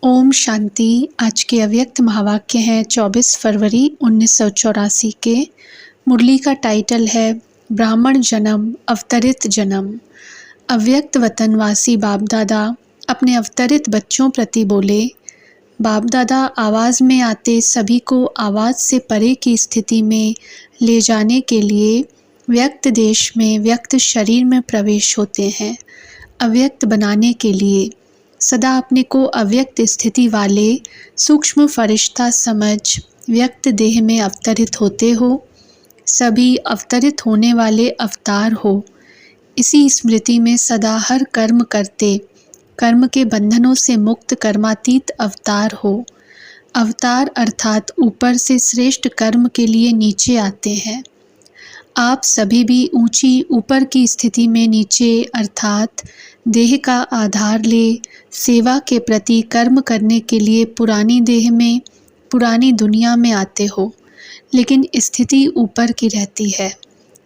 ओम शांति। आज के अव्यक्त महावाक्य हैं 24 फरवरी 1984 के। मुरली का टाइटल है ब्राह्मण जन्म अवतरित जन्म। अव्यक्त वतनवासी बाप दादा अपने अवतरित बच्चों प्रति बोले, बाप दादा आवाज़ में आते सभी को आवाज़ से परे की स्थिति में ले जाने के लिए व्यक्त देश में व्यक्त शरीर में प्रवेश होते हैं। अव्यक्त बनाने के लिए सदा अपने को अव्यक्त स्थिति वाले सूक्ष्म फरिश्ता समझ व्यक्त देह में अवतरित होते हो। सभी अवतरित होने वाले अवतार हो। इसी स्मृति में सदा हर कर्म करते कर्म के बंधनों से मुक्त कर्मातीत अवतार हो। अवतार अर्थात ऊपर से श्रेष्ठ कर्म के लिए नीचे आते हैं। आप सभी भी ऊंची ऊपर की स्थिति में नीचे अर्थात देह का आधार ले सेवा के प्रति कर्म करने के लिए पुरानी देह में पुरानी दुनिया में आते हो, लेकिन स्थिति ऊपर की रहती है,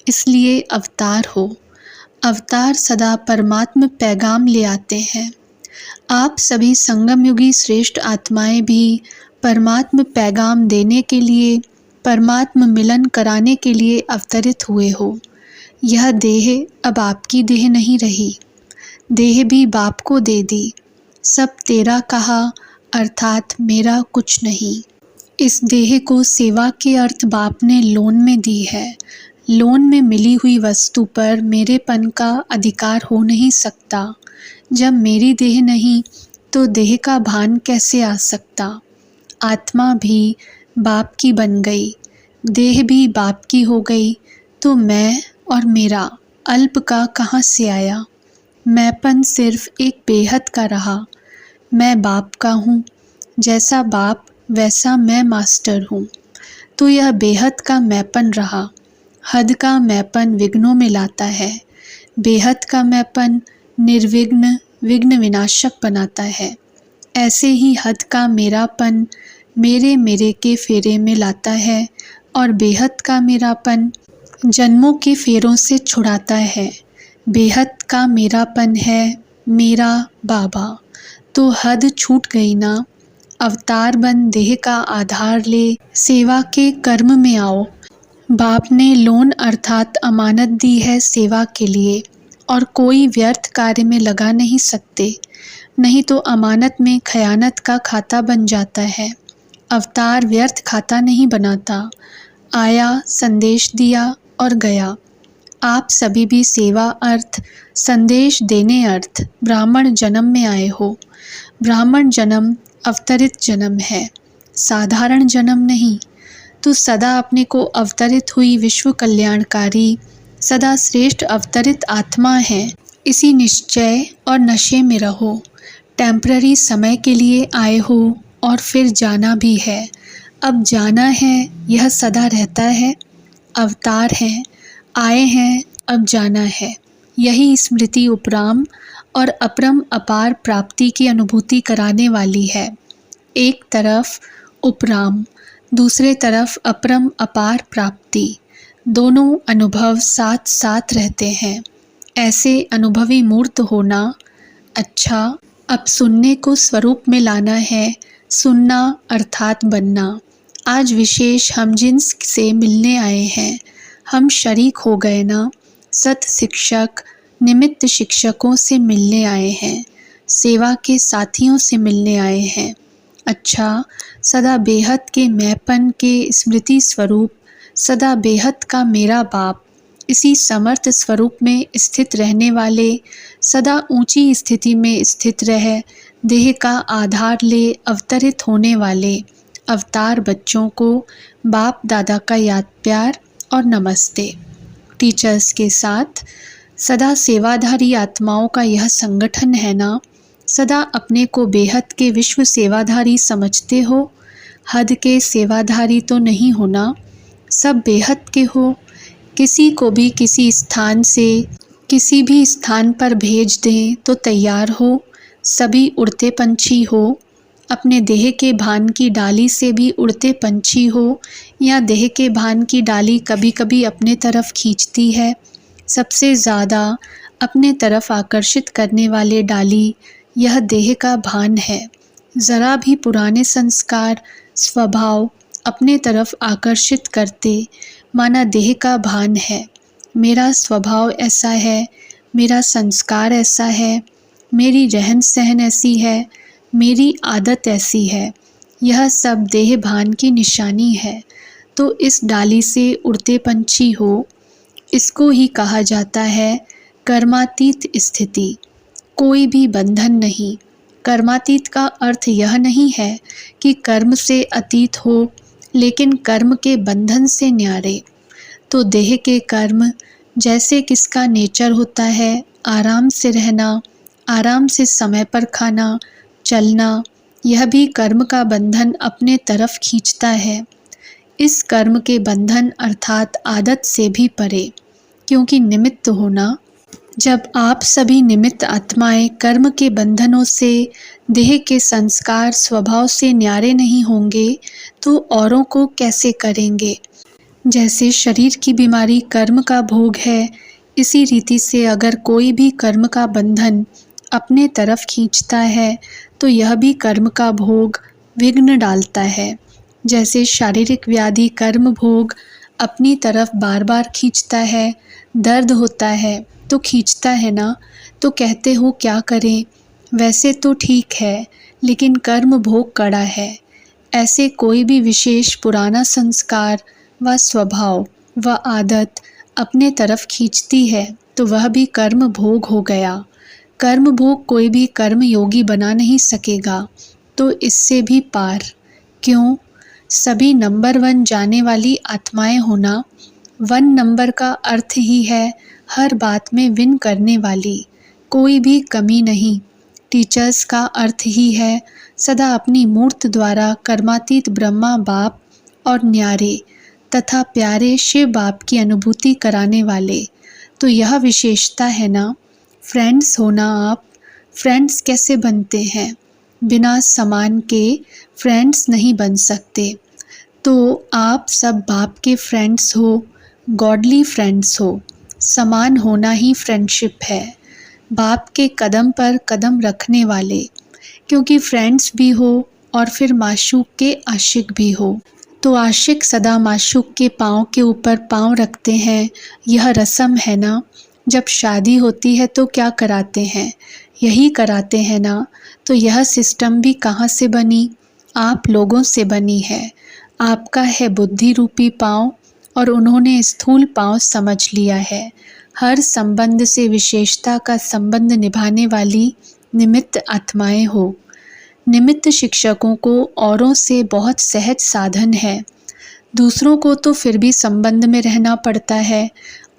इसलिए अवतार हो। अवतार सदा परमात्म पैगाम ले आते हैं। आप सभी संगम युगी श्रेष्ठ आत्माएं भी परमात्म पैगाम देने के लिए परमात्म मिलन कराने के लिए अवतरित हुए हो। यह देह अब आपकी देह नहीं रही, देह भी बाप को दे दी। सब तेरा कहा अर्थात मेरा कुछ नहीं। इस देह को सेवा के अर्थ बाप ने लोन में दी है। लोन में मिली हुई वस्तु पर मेरेपन का अधिकार हो नहीं सकता। जब मेरी देह नहीं तो देह का भान कैसे आ सकता। आत्मा भी बाप की बन गई, देह भी बाप की हो गई, तो मैं और मेरा अल्प का कहाँ से आया। मैंपन सिर्फ एक बेहद का रहा। मैं बाप का हूँ, जैसा बाप वैसा मैं मास्टर हूँ, तो यह बेहद का मैंपन रहा। हद का मैंपन विघ्नों में लाता है, बेहद का मैंपन निर्विघ्न विघ्न विनाशक बनाता है। ऐसे ही हद का मेरापन मेरे के फेरे में लाता है और बेहद का मेरापन जन्मों के फेरों से छुड़ाता है। बेहद का मेरापन है मेरा बाबा, तो हद छूट गई ना। अवतार बन देह का आधार ले सेवा के कर्म में आओ। बाप ने लोन अर्थात अमानत दी है सेवा के लिए, और कोई व्यर्थ कार्य में लगा नहीं सकते, नहीं तो अमानत में खयानत का खाता बन जाता है। अवतार व्यर्थ खाता नहीं बनाता, आया संदेश दिया और गया। आप सभी भी सेवा अर्थ संदेश देने अर्थ ब्राह्मण जन्म में आए हो। ब्राह्मण जन्म अवतरित जन्म है, साधारण जन्म नहीं। तो सदा अपने को अवतरित हुई विश्व कल्याणकारी सदा श्रेष्ठ अवतरित आत्मा है, इसी निश्चय और नशे में रहो। टेम्पररी समय के लिए आए हो और फिर जाना भी है। अब जाना है, यह सदा रहता है। अवतार है, आए हैं, अब जाना है। यही स्मृति उपराम और अपरम अपार प्राप्ति की अनुभूति कराने वाली है। एक तरफ उपराम, दूसरे तरफ अपरम अपार प्राप्ति, दोनों अनुभव साथ साथ रहते हैं। ऐसे अनुभवी मूर्त होना अच्छा। अब सुनने को स्वरूप में लाना है, सुनना अर्थात बनना। आज विशेष हम जिन्स से मिलने आए हैं। हम शरीक हो गए ना। सत शिक्षक निमित्त शिक्षकों से मिलने आए हैं, सेवा के साथियों से मिलने आए हैं। अच्छा, सदा बेहद के मैंपन के स्मृति स्वरूप सदा बेहद का मेरा बाप, इसी समर्थ स्वरूप में स्थित रहने वाले सदा ऊंची स्थिति में स्थित रह देह का आधार ले अवतरित होने वाले अवतार बच्चों को बाप दादा का याद प्यार और नमस्ते। टीचर्स के साथ सदा सेवाधारी आत्माओं का यह संगठन है ना। सदा अपने को बेहद के विश्व सेवाधारी समझते हो। हद के सेवाधारी तो नहीं होना, सब बेहद के हो। किसी को भी किसी स्थान से किसी भी स्थान पर भेज दें तो तैयार हो। सभी उड़ते पंछी हो। अपने देह के भान की डाली से भी उड़ते पंछी हो, या देह के भान की डाली कभी कभी अपने तरफ खींचती है। सबसे ज़्यादा अपने तरफ आकर्षित करने वाले डाली यह देह का भान है। ज़रा भी पुराने संस्कार, स्वभाव अपने तरफ आकर्षित करते, माना देह का भान है। मेरा स्वभाव ऐसा है, मेरा संस्कार ऐसा है, मेरी रहन सहन ऐसी है, मेरी आदत ऐसी है, यह सब देह भान की निशानी है। तो इस डाली से उड़ते पंछी हो, इसको ही कहा जाता है कर्मातीत स्थिति। कोई भी बंधन नहीं। कर्मातीत का अर्थ यह नहीं है कि कर्म से अतीत हो, लेकिन कर्म के बंधन से न्यारे। तो देह के कर्म, जैसे किसका नेचर होता है, आराम से रहना, आराम से समय पर खाना, चलना, यह भी कर्म का बंधन अपने तरफ खींचता है। इस कर्म के बंधन अर्थात आदत से भी परे, क्योंकि निमित्त होना। जब आप सभी निमित्त आत्माएं कर्म के बंधनों से, देह के संस्कार स्वभाव से न्यारे नहीं होंगे, तो औरों को कैसे करेंगे। जैसे शरीर की बीमारी कर्म का भोग है, इसी रीति से अगर कोई भी कर्म का बंधन अपने तरफ खींचता है, तो यह भी कर्म का भोग विघ्न डालता है। जैसे शारीरिक व्याधि कर्म भोग अपनी तरफ बार बार खींचता है, दर्द होता है तो खींचता है ना, तो कहते हो क्या करें, वैसे तो ठीक है लेकिन कर्म भोग कड़ा है। ऐसे कोई भी विशेष पुराना संस्कार व स्वभाव व आदत अपने तरफ खींचती है, तो वह भी कर्म भोग हो गया। कर्म भोग कोई भी कर्म योगी बना नहीं सकेगा, तो इससे भी पार। क्यों? सभी नंबर 1 जाने वाली आत्माएं होना। 1 नंबर का अर्थ ही है हर बात में विन करने वाली, कोई भी कमी नहीं। टीचर्स का अर्थ ही है सदा अपनी मूर्त द्वारा कर्मातीत ब्रह्मा बाप और न्यारे तथा प्यारे शिव बाप की अनुभूति कराने वाले। तो यह विशेषता है ना। फ्रेंड्स होना आप। फ्रेंड्स कैसे बनते हैं? बिना समान के फ्रेंड्स नहीं बन सकते। तो आप सब बाप के फ्रेंड्स हो, गॉडली फ्रेंड्स हो। समान होना ही फ्रेंडशिप है, बाप के कदम पर कदम रखने वाले, क्योंकि फ्रेंड्स भी हो और फिर माशूक के आशिक भी हो। तो आशिक सदा माशूक के पाँव के ऊपर पाँव रखते हैं, यह रस्म है ना। जब शादी होती है तो क्या कराते हैं? यही कराते हैं ना। तो यह सिस्टम भी कहाँ से बनी? आप लोगों से बनी है। आपका है बुद्धि रूपी पाँव और उन्होंने स्थूल पाँव समझ लिया है। हर संबंध से विशेषता का संबंध निभाने वाली निमित्त आत्माएं हो। निमित्त शिक्षकों को औरों से बहुत सहज साधन है। दूसरों को तो फिर भी संबंध में रहना पड़ता है,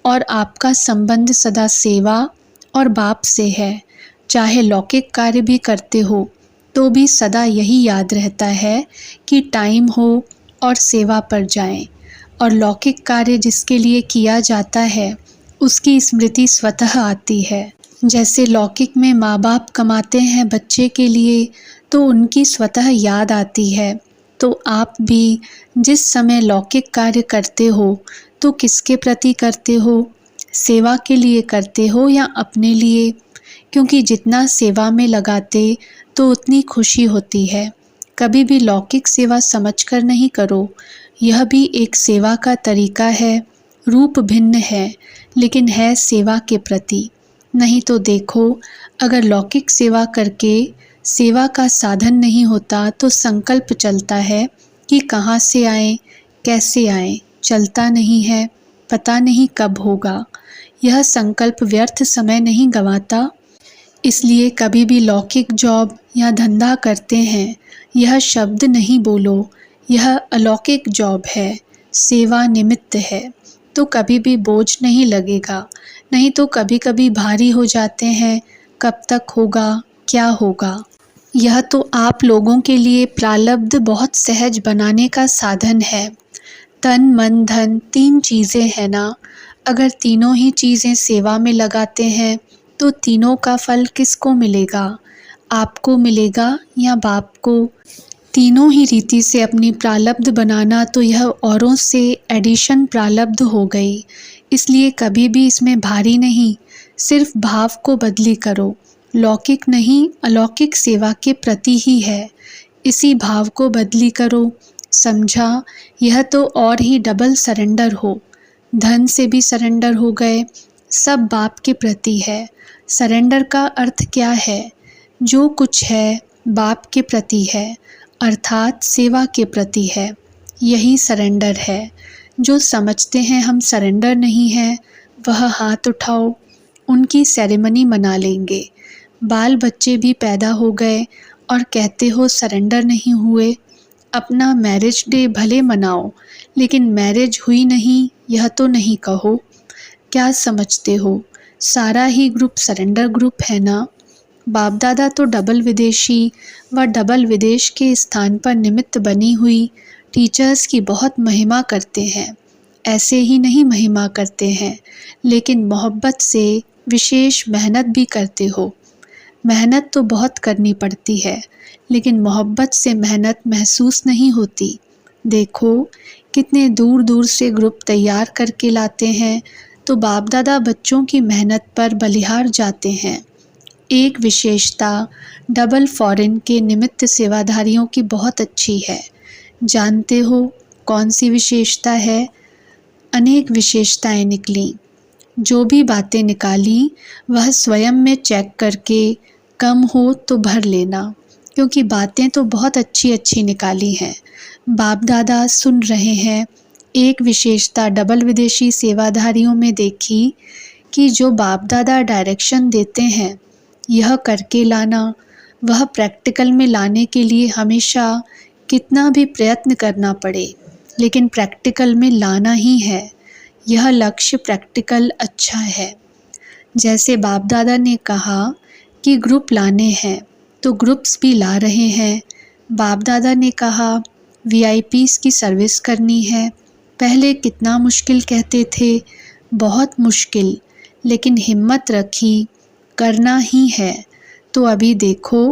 और आपका संबंध सदा सेवा और बाप से है। चाहे लौकिक कार्य भी करते हो तो भी सदा यही याद रहता है कि टाइम हो और सेवा पर जाएं, और लौकिक कार्य जिसके लिए किया जाता है उसकी स्मृति स्वतः आती है। जैसे लौकिक में माँ बाप कमाते हैं बच्चे के लिए, तो उनकी स्वतः याद आती है। तो आप भी जिस समय लौकिक कार्य करते हो तो किसके प्रति करते हो? सेवा के लिए करते हो या अपने लिए? क्योंकि जितना सेवा में लगाते तो उतनी खुशी होती है। कभी भी लौकिक सेवा समझकर नहीं करो, यह भी एक सेवा का तरीका है। रूप भिन्न है लेकिन है सेवा के प्रति। नहीं तो देखो, अगर लौकिक सेवा करके सेवा का साधन नहीं होता तो संकल्प चलता है कि कहाँ से आए, कैसे आए, चलता नहीं है, पता नहीं कब होगा। यह संकल्प व्यर्थ समय नहीं गंवाता। इसलिए कभी भी लौकिक जॉब या धंधा करते हैं, यह शब्द नहीं बोलो, यह अलौकिक जॉब है, सेवा निमित्त है, तो कभी भी बोझ नहीं लगेगा। नहीं तो कभी कभी भारी हो जाते हैं, कब तक होगा, क्या होगा। यह तो आप लोगों के लिए प्रारब्ध बहुत सहज बनाने का साधन है। तन मन धन 3 चीज़ें हैं ना। अगर तीनों ही चीज़ें सेवा में लगाते हैं तो तीनों का फल किसको मिलेगा? आपको मिलेगा या बाप को? तीनों ही रीति से अपनी प्रारब्ध बनाना, तो यह औरों से एडिशन प्रारब्ध हो गई। इसलिए कभी भी इसमें भारी नहीं, सिर्फ भाव को बदली करो लौकिक नहीं अलौकिक सेवा के प्रति ही है। इसी भाव को बदली करो। समझा, यह तो और ही डबल सरेंडर हो। धन से भी सरेंडर हो गए, सब बाप के प्रति है। सरेंडर का अर्थ क्या है? जो कुछ है बाप के प्रति है, अर्थात सेवा के प्रति है। यही सरेंडर है। जो समझते हैं हम सरेंडर नहीं है, वह हाथ उठाओ, उनकी सेरेमनी मना लेंगे। बाल बच्चे भी पैदा हो गए और कहते हो सरेंडर नहीं हुए। अपना मैरिज डे भले मनाओ, लेकिन मैरिज हुई नहीं यह तो नहीं कहो। क्या समझते हो? सारा ही ग्रुप सरेंडर ग्रुप है ना? बाप दादा तो डबल विदेशी व डबल विदेश के स्थान पर निमित्त बनी हुई टीचर्स की बहुत महिमा करते हैं। ऐसे ही नहीं महिमा करते हैं, लेकिन मोहब्बत से विशेष मेहनत भी करते हो। मेहनत तो बहुत करनी पड़ती है, लेकिन मोहब्बत से मेहनत महसूस नहीं होती। देखो कितने दूर दूर से ग्रुप तैयार करके लाते हैं, तो बाप दादा बच्चों की मेहनत पर बलिहार जाते हैं। एक विशेषता डबल फॉरेन के निमित्त सेवाधारियों की बहुत अच्छी है। जानते हो कौन सी विशेषता है? अनेक विशेषताएं निकली। जो भी बातें निकाली वह स्वयं में चेक करके कम हो तो भर लेना, क्योंकि बातें तो बहुत अच्छी अच्छी निकाली हैं। बाप दादा सुन रहे हैं। एक विशेषता डबल विदेशी सेवाधारियों में देखी कि जो बाप दादा डायरेक्शन देते हैं यह करके लाना, वह प्रैक्टिकल में लाने के लिए हमेशा कितना भी प्रयत्न करना पड़े, लेकिन प्रैक्टिकल में लाना ही है। यह लक्ष्य प्रैक्टिकल अच्छा है। जैसे बाप दादा ने कहा कि ग्रुप लाने हैं, तो ग्रुप्स भी ला रहे हैं। बाप दादा ने कहा वीआईपीज़ की सर्विस करनी है। पहले कितना मुश्किल कहते थे, बहुत मुश्किल, लेकिन हिम्मत रखी, करना ही है। तो अभी देखो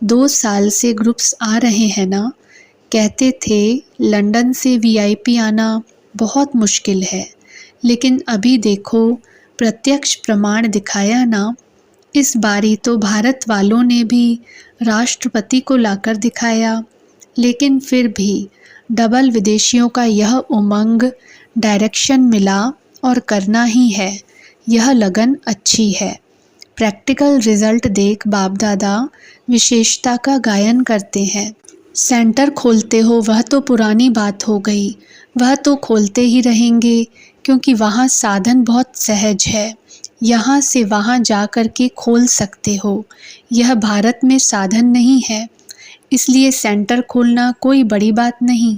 2 साल से ग्रुप्स आ रहे हैं ना। कहते थे लंदन से वीआईपी आना बहुत मुश्किल है, लेकिन अभी देखो प्रत्यक्ष प्रमाण दिखाया ना। इस बारी तो भारत वालों ने भी राष्ट्रपति को लाकर दिखाया, लेकिन फिर भी डबल विदेशियों का यह उमंग, डायरेक्शन मिला और करना ही है, यह लगन अच्छी है। प्रैक्टिकल रिजल्ट देख बाप दादा विशेषता का गायन करते हैं। सेंटर खोलते हो वह तो पुरानी बात हो गई, वह तो खोलते ही रहेंगे, क्योंकि वहाँ साधन बहुत सहज है। यहाँ से वहाँ जा कर के खोल सकते हो। यह भारत में साधन नहीं है, इसलिए सेंटर खोलना कोई बड़ी बात नहीं,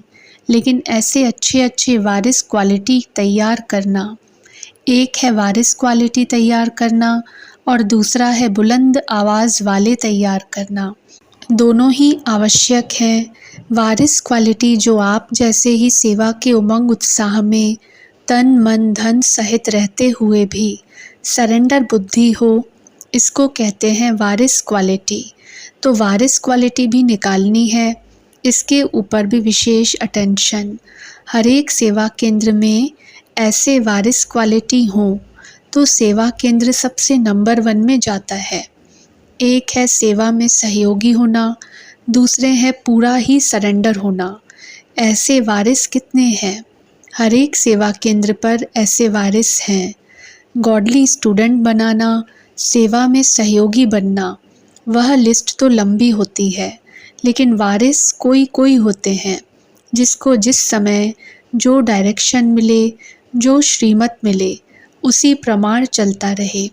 लेकिन ऐसे अच्छे अच्छे वारिस क्वालिटी तैयार करना। एक है वारिस क्वालिटी तैयार करना और दूसरा है बुलंद आवाज़ वाले तैयार करना। दोनों ही आवश्यक हैं। वारिस क्वालिटी जो आप जैसे ही सेवा के उमंग उत्साह में तन मन धन सहित रहते हुए भी सरेंडर बुद्धि हो, इसको कहते हैं वारिस क्वालिटी। तो वारिस क्वालिटी भी निकालनी है, इसके ऊपर भी विशेष अटेंशन। हर एक सेवा केंद्र में ऐसे वारिस क्वालिटी हों तो सेवा केंद्र सबसे नंबर 1 में जाता है। एक है सेवा में सहयोगी होना, दूसरे है पूरा ही सरेंडर होना। ऐसे वारिस कितने हैं? हर एक सेवा केंद्र पर ऐसे वारिस हैं। गॉडली स्टूडेंट बनाना, सेवा में सहयोगी बनना, वह लिस्ट तो लंबी होती है, लेकिन वारिस कोई कोई होते हैं जिसको जिस समय जो डायरेक्शन मिले, जो श्रीमत मिले, उसी प्रमाण चलता रहे।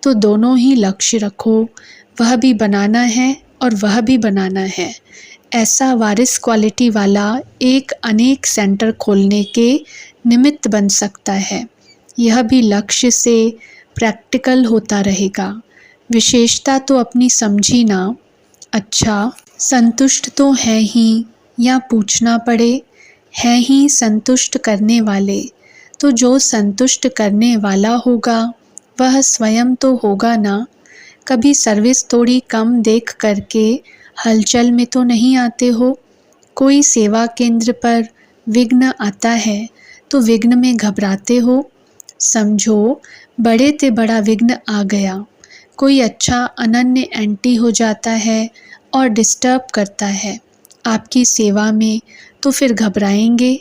तो दोनों ही लक्ष्य रखो, वह भी बनाना है और वह भी बनाना है। ऐसा वारिस क्वालिटी वाला एक अनेक सेंटर खोलने के निमित्त बन सकता है। यह भी लक्ष्य से प्रैक्टिकल होता रहेगा। विशेषता तो अपनी समझी ना। अच्छा, संतुष्ट तो हैं ही या पूछना पड़े? हैं ही संतुष्ट करने वाले। तो जो संतुष्ट करने वाला होगा वह स्वयं तो होगा ना। कभी सर्विस थोड़ी कम देख करके हलचल में तो नहीं आते हो। कोई सेवा केंद्र पर विघ्न आता है तो विघ्न में घबराते हो। समझो बड़े ते बड़ा विघ्न आ गया, कोई अच्छा अनन्य एंटी हो जाता है और डिस्टर्ब करता है आपकी सेवा में, तो फिर घबराएंगे।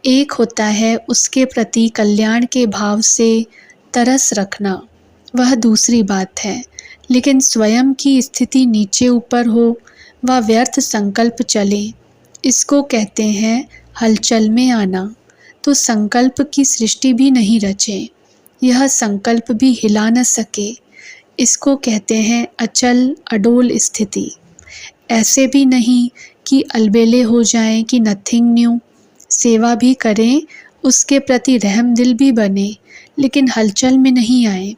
एक होता है उसके प्रति कल्याण के भाव से तरस रखना, वह दूसरी बात है। लेकिन स्वयं की स्थिति नीचे ऊपर हो व व्यर्थ संकल्प चले, इसको कहते हैं हलचल में आना। तो संकल्प की सृष्टि भी नहीं रचे, यह संकल्प भी हिला न सके, इसको कहते हैं अचल अडोल स्थिति। ऐसे भी नहीं कि अलबेले हो जाएं कि नथिंग न्यू, सेवा भी करें, उसके प्रति रहम दिल भी बने, लेकिन हलचल में नहीं आए,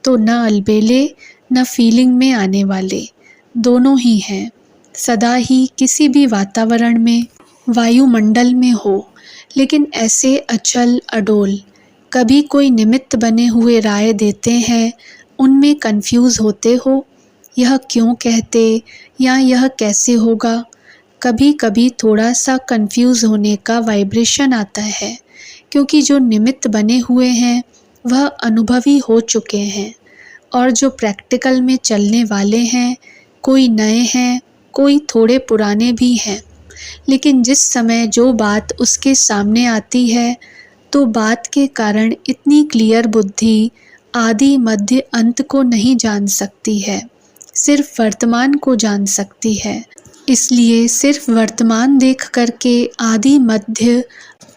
तो न अलबेले न फीलिंग में आने वाले, दोनों ही हैं। सदा ही किसी भी वातावरण में, वायुमंडल में हो, लेकिन ऐसे अचल अडोल। कभी कोई निमित्त बने हुए राय देते हैं, उनमें कंफ्यूज होते हो, यह क्यों कहते या यह कैसे होगा। कभी कभी थोड़ा सा कंफ्यूज होने का वाइब्रेशन आता है, क्योंकि जो निमित्त बने हुए हैं वह अनुभवी हो चुके हैं, और जो प्रैक्टिकल में चलने वाले हैं, कोई नए हैं, कोई थोड़े पुराने भी हैं। लेकिन जिस समय जो बात उसके सामने आती है, तो बात के कारण इतनी क्लियर बुद्धि आदि मध्य अंत को नहीं जान सकती है, सिर्फ वर्तमान को जान सकती है। इसलिए सिर्फ वर्तमान देख करके आदि मध्य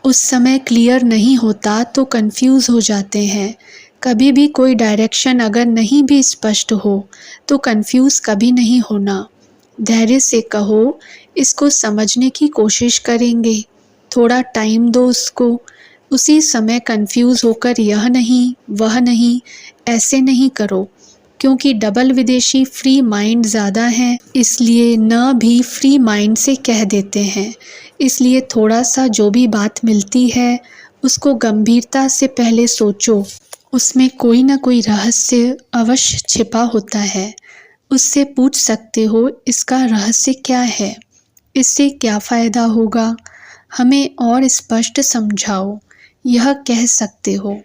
उस समय क्लियर नहीं होता, तो कंफ्यूज हो जाते हैं। कभी भी कोई डायरेक्शन अगर नहीं भी स्पष्ट हो, तो कंफ्यूज कभी नहीं होना। धैर्य से कहो, इसको समझने की कोशिश करेंगे, थोड़ा टाइम दो उसको। उसी समय कंफ्यूज होकर यह नहीं वह नहीं ऐसे नहीं करो, क्योंकि डबल विदेशी फ्री माइंड ज़्यादा हैं, इसलिए न भी फ्री माइंड से कह देते हैं। इसलिए थोड़ा सा जो भी बात मिलती है, उसको गंभीरता से पहले सोचो, उसमें कोई ना कोई रहस्य अवश्य छिपा होता है। उससे पूछ सकते हो, इसका रहस्य क्या है, इससे क्या फ़ायदा होगा, हमें और स्पष्ट समझाओ, यह कह सकते हो।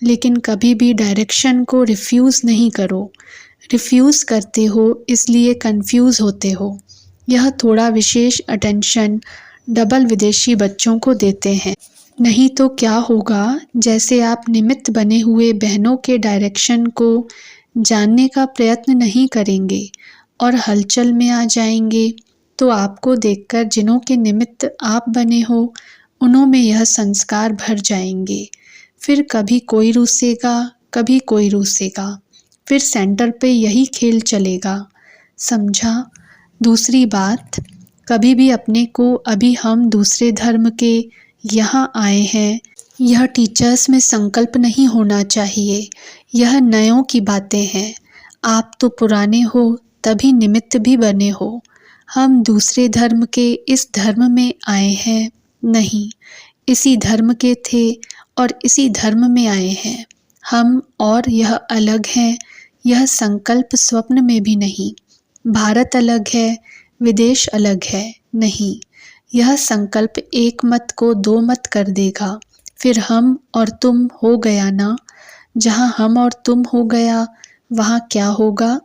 लेकिन कभी भी डायरेक्शन को रिफ्यूज़ नहीं करो। रिफ्यूज़ करते हो इसलिए कंफ्यूज होते हो। यह थोड़ा विशेष अटेंशन डबल विदेशी बच्चों को देते हैं। नहीं तो क्या होगा, जैसे आप निमित्त बने हुए बहनों के डायरेक्शन को जानने का प्रयत्न नहीं करेंगे और हलचल में आ जाएंगे, तो आपको देखकर जिन्हों के निमित्त आप बने हो, उन्हों में यह संस्कार भर जाएंगे। फिर कभी कोई रूसेगा, कभी कोई रूसेगा, फिर सेंटर पे यही खेल चलेगा। समझा। दूसरी बात, कभी भी अपने को अभी हम दूसरे धर्म के यहाँ आए हैं, यह टीचर्स में संकल्प नहीं होना चाहिए। यह नयों की बातें हैं। आप तो पुराने हो, तभी निमित्त भी बने हो। हम दूसरे धर्म के इस धर्म में आए हैं नहीं, इसी धर्म के थे और इसी धर्म में आए हैं हम, और यह अलग है। यह संकल्प स्वप्न में भी नहीं। भारत अलग है, विदेश अलग है, नहीं। यह संकल्प एक मत को दो मत कर देगा। फिर हम और तुम हो गया ना। जहाँ हम और तुम हो गया, वहाँ क्या होगा,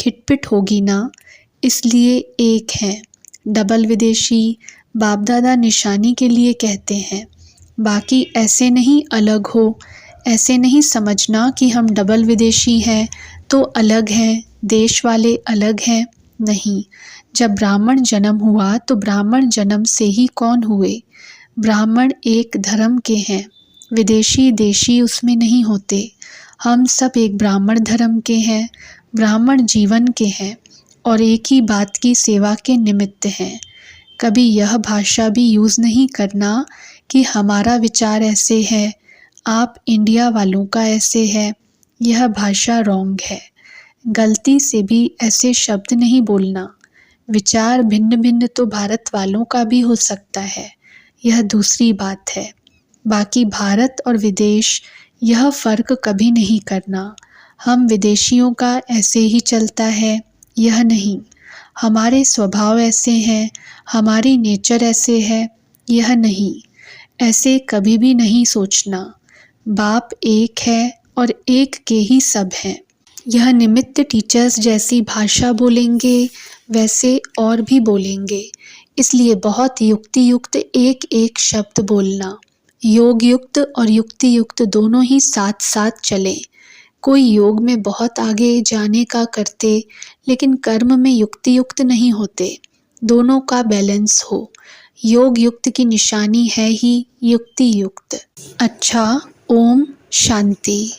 खिटपिट होगी ना। इसलिए एक है। डबल विदेशी बाप दादा निशानी के लिए कहते हैं, बाकी ऐसे नहीं अलग हो। ऐसे नहीं समझना कि हम डबल विदेशी हैं तो अलग हैं, देश वाले अलग हैं, नहीं। जब ब्राह्मण जन्म हुआ तो ब्राह्मण जन्म से ही कौन हुए, ब्राह्मण एक धर्म के हैं, विदेशी देशी उसमें नहीं होते। हम सब एक ब्राह्मण धर्म के हैं, ब्राह्मण जीवन के हैं, और एक ही बात की सेवा के निमित्त हैं। कभी यह भाषा भी यूज़ नहीं करना कि हमारा विचार ऐसे है, आप इंडिया वालों का ऐसे है। यह भाषा रॉन्ग है। गलती से भी ऐसे शब्द नहीं बोलना। विचार भिन्न भिन्न तो भारत वालों का भी हो सकता है, यह दूसरी बात है। बाकी भारत और विदेश, यह फ़र्क कभी नहीं करना। हम विदेशियों का ऐसे ही चलता है, यह नहीं। हमारे स्वभाव ऐसे हैं, हमारी नेचर ऐसे है, यह नहीं। ऐसे कभी भी नहीं सोचना। बाप एक है और एक के ही सब हैं। यह निमित्त टीचर्स जैसी भाषा बोलेंगे वैसे और भी बोलेंगे, इसलिए बहुत युक्ति युक्त एक एक शब्द बोलना। योग युक्त और युक्ति युक्त दोनों ही साथ साथ चलें। कोई योग में बहुत आगे जाने का करते लेकिन कर्म में युक्ति युक्त नहीं होते। दोनों का बैलेंस हो। योग युक्त की निशानी है ही युक्ति युक्त। अच्छा, ओम शांति।